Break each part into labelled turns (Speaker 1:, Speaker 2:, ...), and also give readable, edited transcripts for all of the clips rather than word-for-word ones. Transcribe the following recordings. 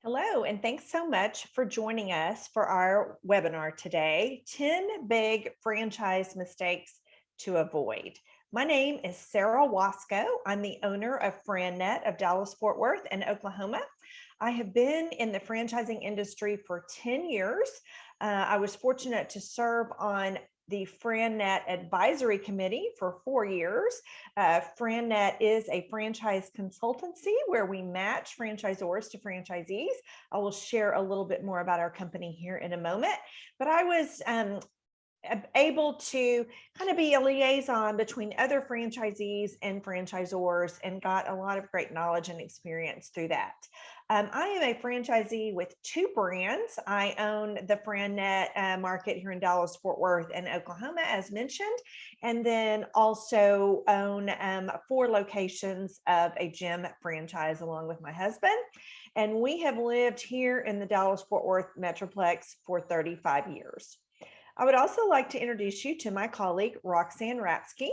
Speaker 1: Hello, and thanks so much for joining us for our webinar today 10 Big Franchise Mistakes to Avoid. My name is Sarah Wasco. I'm the owner of FranNet of Dallas, Fort Worth, and Oklahoma. I have been in the franchising industry for 10 years. I was fortunate to serve on the FranNet Advisory Committee for 4 years. FranNet is a franchise consultancy where we match franchisors to franchisees. I will share a little bit more about our company here in a moment, but I was able to kind of be a liaison between other franchisees and franchisors and got a lot of great knowledge and experience through that. I am a franchisee with two brands. I own the FranNet market here in Dallas, Fort Worth, and Oklahoma, as mentioned, and then also own 4 locations of a gym franchise along with my husband. And we have lived here in the Dallas, Fort Worth Metroplex for 35 years. I would also like to introduce you to my colleague, Roxanne Rapsky.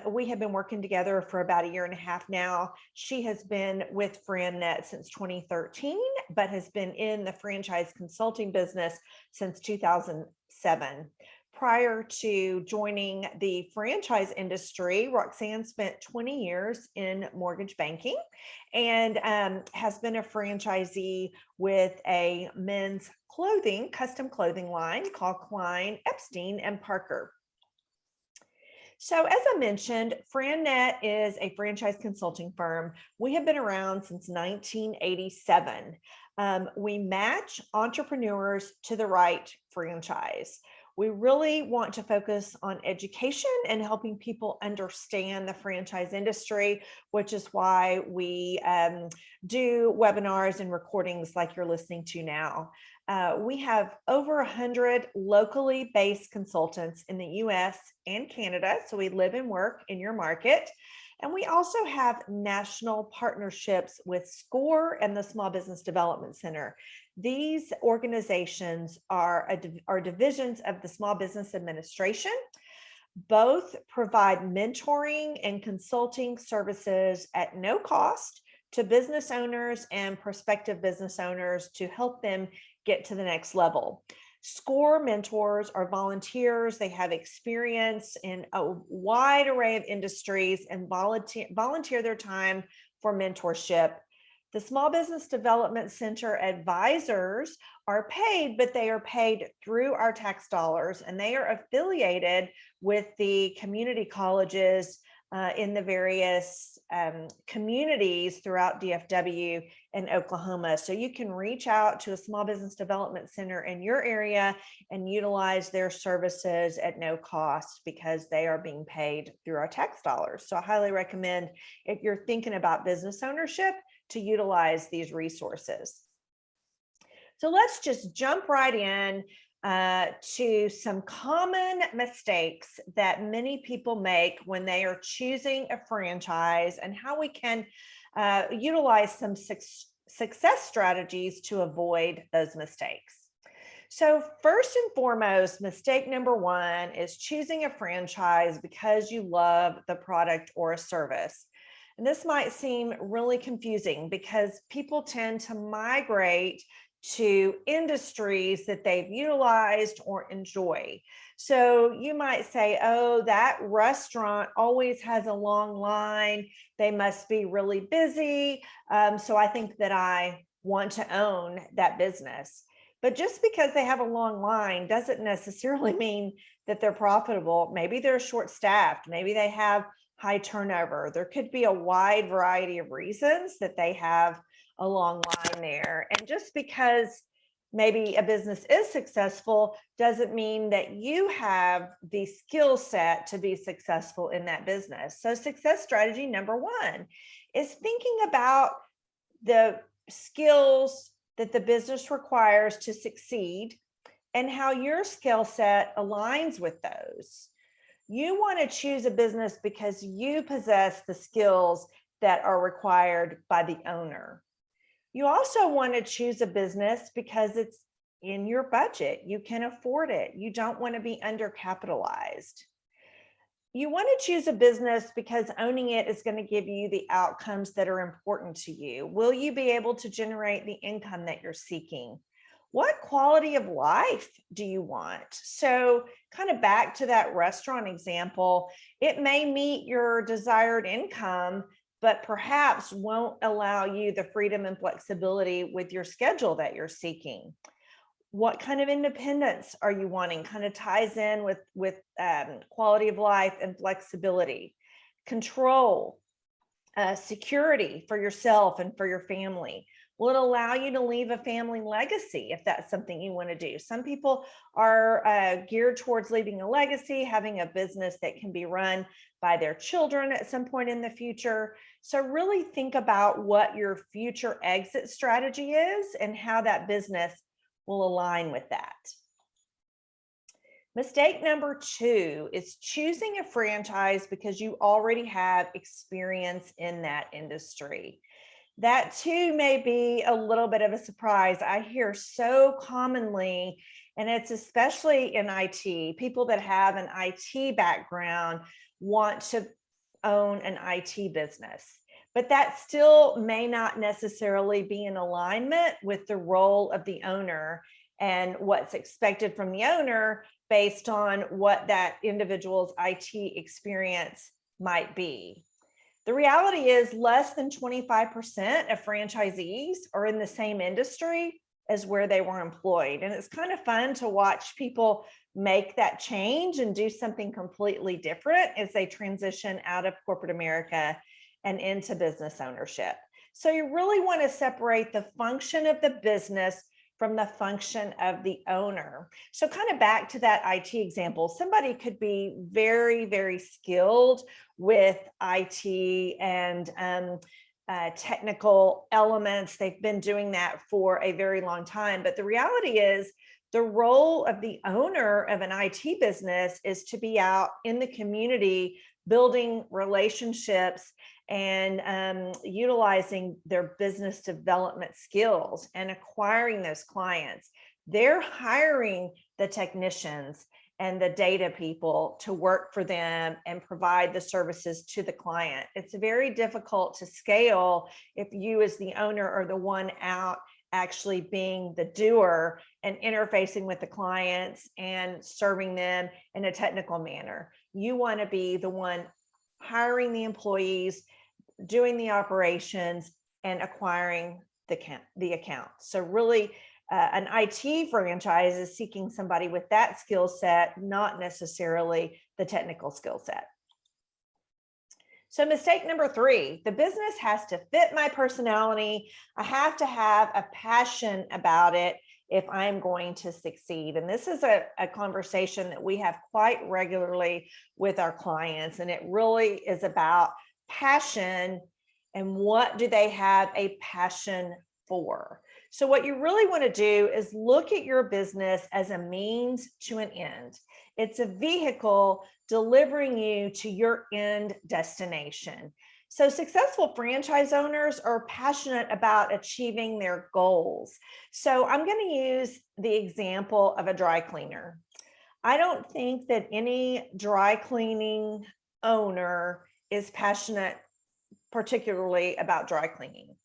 Speaker 1: We have been working together for about 1.5 years now. She has been with FranNet since 2013, but has been in the franchise consulting business since 2007. Prior to joining the franchise industry, Roxanne spent 20 years in mortgage banking and has been a franchisee with a men's custom clothing line called Klein, Epstein, and Parker. So as I mentioned, FranNet is a franchise consulting firm. We have been around since 1987. We match entrepreneurs to the right franchise. We really want to focus on education and helping people understand the franchise industry, which is why we do webinars and recordings like you're listening to now. We have over 100 locally based consultants in the US and Canada. So we live and work in your market. And we also have national partnerships with SCORE and the Small Business Development Center. These organizations are divisions of the Small Business Administration. Both provide mentoring and consulting services at no cost to business owners and prospective business owners to help them get to the next level. SCORE mentors are volunteers. They have experience in a wide array of industries and volunteer their time for mentorship. The Small Business Development Center advisors are paid, but they are paid through our tax dollars, and they are affiliated with the community colleges in the various communities throughout DFW and Oklahoma. So you can reach out to a small business development center in your area and utilize their services at no cost because they are being paid through our tax dollars. So I highly recommend, if you're thinking about business ownership, to utilize these resources. So let's just jump right in to some common mistakes that many people make when they are choosing a franchise and how we can utilize some success strategies to avoid those mistakes. So first and foremost, mistake number one is choosing a franchise because you love the product or a service. And this might seem really confusing because people tend to migrate to industries that they've utilized or enjoy. So you might say, oh, that restaurant always has a long line. They must be really busy. So I think that I want to own that business. But just because they have a long line doesn't necessarily mean that they're profitable. Maybe they're short-staffed. Maybe they have high turnover. There could be a wide variety of reasons that they have a long line there. And just because maybe a business is successful doesn't mean that you have the skill set to be successful in that business. So success strategy number one is thinking about the skills that the business requires to succeed and how your skill set aligns with those. You want to choose a business because you possess the skills that are required by the owner. You also want to choose a business because it's in your budget. You can afford it. You don't want to be undercapitalized. You want to choose a business because owning it is going to give you the outcomes that are important to you. Will you be able to generate the income that you're seeking? What quality of life do you want? So, kind of back to that restaurant example, it may meet your desired income, but perhaps won't allow you the freedom and flexibility with your schedule that you're seeking. What kind of independence are you wanting? Kind of ties in with quality of life and flexibility, control, security for yourself and for your family. Will it allow you to leave a family legacy if that's something you want to do? Some people are geared towards leaving a legacy, having a business that can be run by their children at some point in the future. So really think about what your future exit strategy is and how that business will align with that. Mistake number 2 is choosing a franchise because you already have experience in that industry. That too may be a little bit of a surprise. I hear so commonly, and it's especially in IT, people that have an IT background want to own an IT business. But that still may not necessarily be in alignment with the role of the owner and what's expected from the owner based on what that individual's IT experience might be. The reality is less than 25% of franchisees are in the same industry as where they were employed. And it's kind of fun to watch people make that change and do something completely different as they transition out of corporate America and into business ownership. So you really want to separate the function of the business from the function of the owner. So kind of back to that IT example, somebody could be very, very skilled with IT and technical elements. They've been doing that for a very long time. But the reality is the role of the owner of an IT business is to be out in the community, building relationships and utilizing their business development skills and acquiring those clients. They're hiring the technicians and the data people to work for them and provide the services to the client. It's very difficult to scale if you as the owner are the one out actually being the doer and interfacing with the clients and serving them in a technical manner. You want to be the one hiring the employees, doing the operations, and acquiring the accounts. So really, an IT franchise is seeking somebody with that skill set, not necessarily the technical skill set. So mistake number 3, the business has to fit my personality. I have to have a passion about it if I'm going to succeed. And this is a conversation that we have quite regularly with our clients. And it really is about passion and what do they have a passion for. So what you really want to do is look at your business as a means to an end. It's a vehicle delivering you to your end destination. So successful franchise owners are passionate about achieving their goals. So I'm going to use the example of a dry cleaner. I don't think that any dry cleaning owner is passionate particularly about dry cleaning,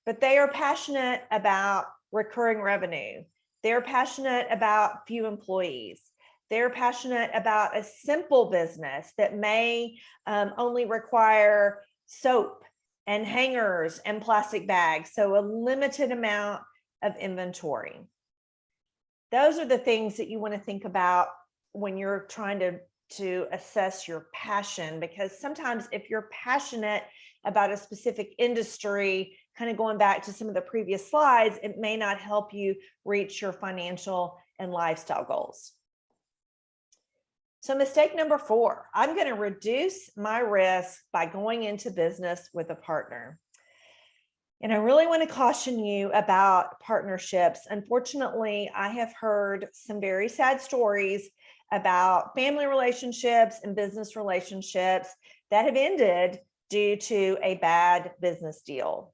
Speaker 1: but they are passionate about recurring revenue. They're passionate about few employees. They're passionate about a simple business that may only require soap and hangers and plastic bags, so a limited amount of inventory. Those are the things that you want to think about when you're trying to assess your passion, because sometimes if you're passionate about a specific industry, kind of going back to some of the previous slides, it may not help you reach your financial and lifestyle goals. So mistake number 4, I'm going to reduce my risk by going into business with a partner. And I really want to caution you about partnerships. Unfortunately, I have heard some very sad stories about family relationships and business relationships that have ended due to a bad business deal.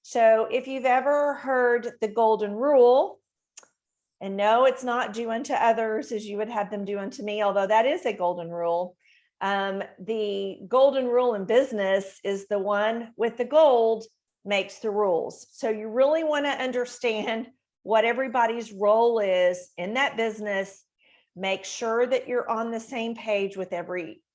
Speaker 1: So if you've ever heard the golden rule, and no, it's not do unto others as you would have them do unto me, although that is a golden rule. The golden rule in business is the one with the gold makes the rules. So you really want to understand what everybody's role is in that business. Make sure that you're on the same page with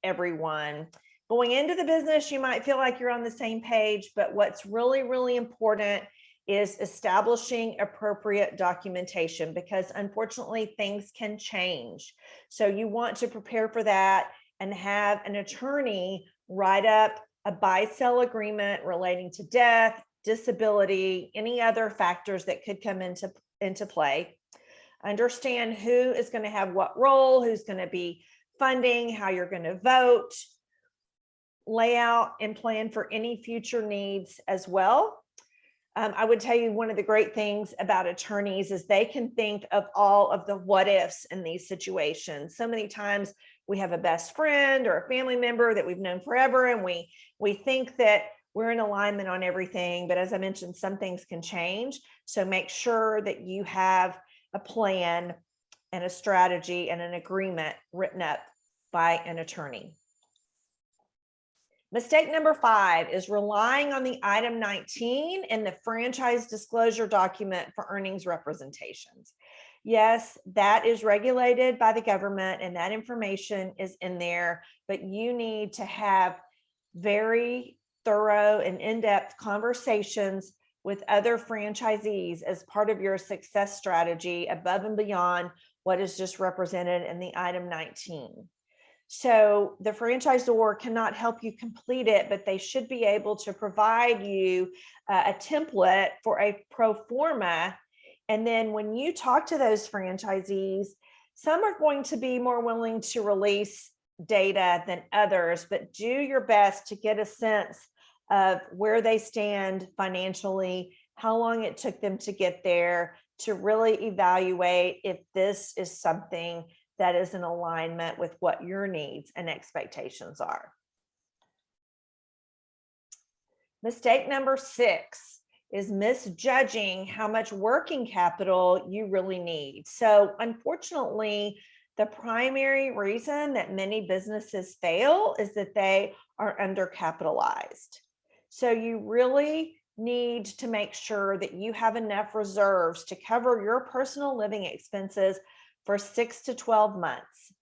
Speaker 1: everyone. Going into the business, you might feel like you're on the same page, but what's really, really important is establishing appropriate documentation, because unfortunately things can change. So you want to prepare for that and have an attorney write up a buy-sell agreement relating to death, disability, any other factors that could come into play. Understand who is going to have what role, who's going to be funding, how you're going to vote, lay out and plan for any future needs as well. I would tell you one of the great things about attorneys is they can think of all of the what ifs in these situations. So many times we have a best friend or a family member that we've known forever, and we think that we're in alignment on everything. But as I mentioned, some things can change. So make sure that you have a plan and a strategy and an agreement written up by an attorney. Mistake number 5 is relying on the item 19 in the franchise disclosure document for earnings representations. Yes, that is regulated by the government and that information is in there, but you need to have very thorough and in-depth conversations with other franchisees as part of your success strategy above and beyond what is just represented in the item 19. So the franchisor cannot help you complete it, but they should be able to provide you a template for a pro forma. And then when you talk to those franchisees, some are going to be more willing to release data than others, but do your best to get a sense of where they stand financially, how long it took them to get there, to really evaluate if this is something that is in alignment with what your needs and expectations are. Mistake number 6 is misjudging how much working capital you really need. So unfortunately, the primary reason that many businesses fail is that they are undercapitalized. So you really need to make sure that you have enough reserves to cover your personal living expenses for 6 to 12 months.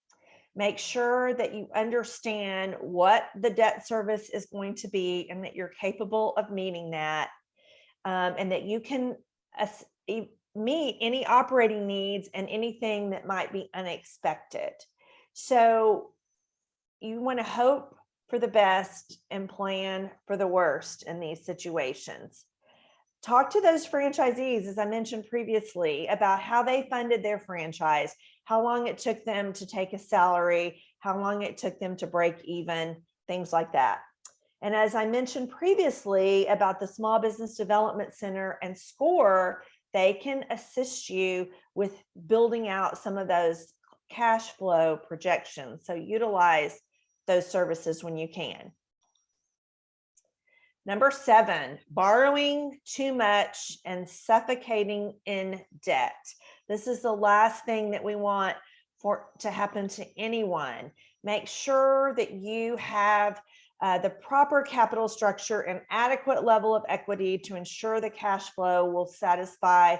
Speaker 1: Make sure that you understand what the debt service is going to be and that you're capable of meeting that, and that you can meet any operating needs and anything that might be unexpected. So you want to hope for the best and plan for the worst in these situations. Talk to those franchisees, as I mentioned previously, about how they funded their franchise, how long it took them to take a salary, how long it took them to break even, things like that. And as I mentioned previously about the Small Business Development Center and SCORE, they can assist you with building out some of those cash flow projections. So utilize those services when you can. Number 7, borrowing too much and suffocating in debt. This is the last thing that we want to happen to anyone. Make sure that you have the proper capital structure and adequate level of equity to ensure the cash flow will satisfy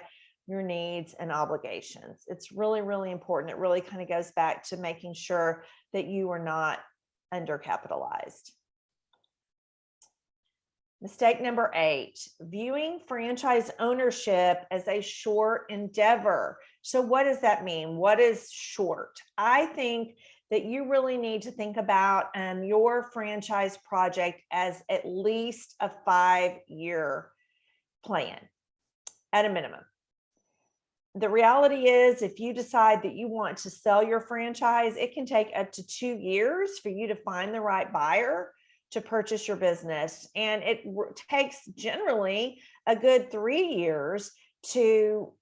Speaker 1: your needs and obligations. It's really, really important. It really kind of goes back to making sure that you are not undercapitalized. Mistake number 8, viewing franchise ownership as a short endeavor. So what does that mean? What is short? I think that you really need to think about your franchise project as at least a 5-year plan at a minimum. The reality is, if you decide that you want to sell your franchise, it can take up to 2 years for you to find the right buyer to purchase your business. And it takes generally a good 3 years to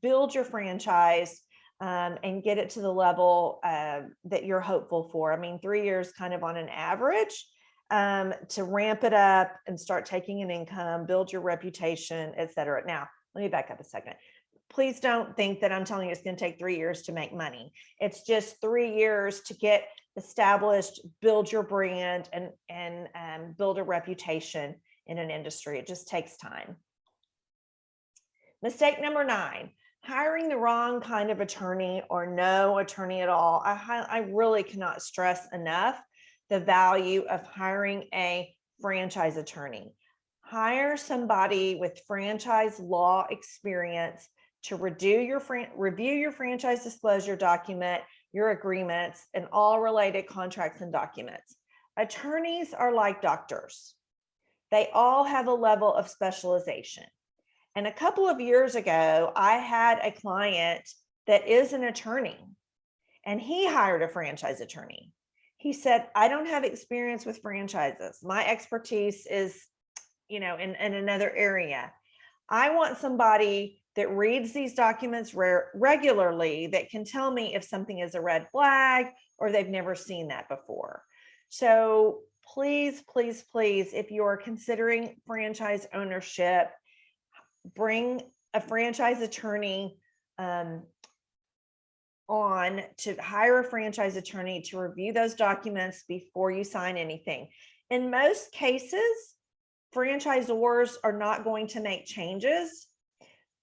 Speaker 1: build your franchise and get it to the level that you're hopeful for. I mean, 3 years kind of on an average to ramp it up and start taking an income, build your reputation, et cetera. Now, let me back up a second. Please don't think that I'm telling you it's going to take 3 years to make money. It's just 3 years to get established, build your brand, and build a reputation in an industry. It just takes time. Mistake number 9, hiring the wrong kind of attorney or no attorney at all. I really cannot stress enough the value of hiring a franchise attorney. Hire somebody with franchise law experience to review your franchise disclosure document, your agreements, and all related contracts and documents. Attorneys are like doctors. They all have a level of specialization. And a couple of years ago, I had a client that is an attorney, and he hired a franchise attorney. He said, I don't have experience with franchises. My expertise is, in another area. I want somebody that reads these documents regularly that can tell me if something is a red flag or they've never seen that before. So please, please, please, if you are considering franchise ownership, bring a franchise attorney on to hire a franchise attorney to review those documents before you sign anything. In most cases, franchisors are not going to make changes,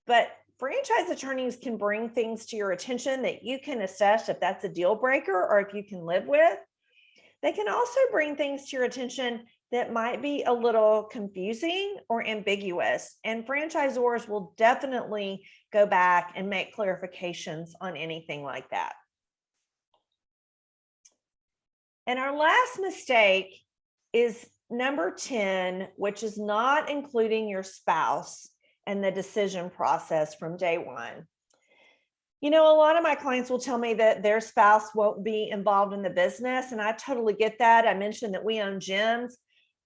Speaker 1: but franchise attorneys can bring things to your attention that you can assess if that's a deal breaker or if you can live with. They can also bring things to your attention that might be a little confusing or ambiguous, and franchisors will definitely go back and make clarifications on anything like that. And our last mistake is number 10, which is not including your spouse and the decision process from day one. A lot of my clients will tell me that their spouse won't be involved in the business, and I totally get that. I mentioned that we own gyms.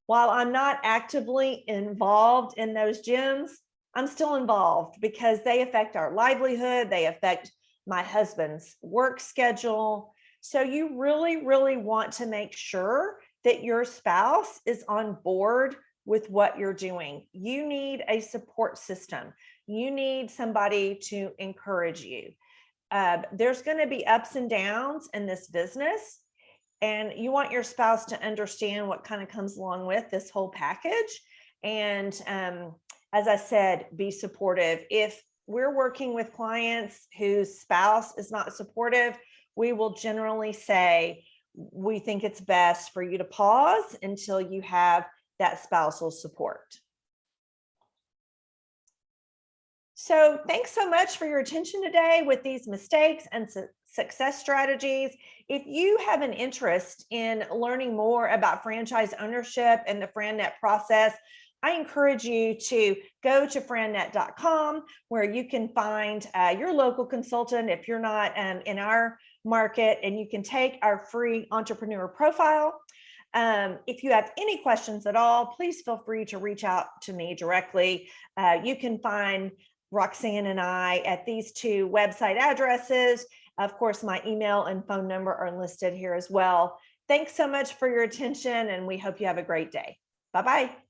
Speaker 1: While I'm not actively involved in those gyms, I'm still involved because they affect our livelihood. They affect my husband's work schedule. So you really, really want to make sure that your spouse is on board with what you're doing. You need a support system. You need somebody to encourage you. There's going to be ups and downs in this business, and you want your spouse to understand what kind of comes along with this whole package. And as I said, be supportive. If we're working with clients whose spouse is not supportive, we will generally say, we think it's best for you to pause until you have that spousal support. So thanks so much for your attention today with these mistakes and success strategies. If you have an interest in learning more about franchise ownership and the FranNet process, I encourage you to go to FranNet.com, where you can find your local consultant if you're not in our market, and you can take our free entrepreneur profile. If you have any questions at all, please feel free to reach out to me directly. You can find Roxanne and I at these 2 website addresses. Of course, my email and phone number are listed here as well. Thanks so much for your attention, and we hope you have a great day. Bye-bye.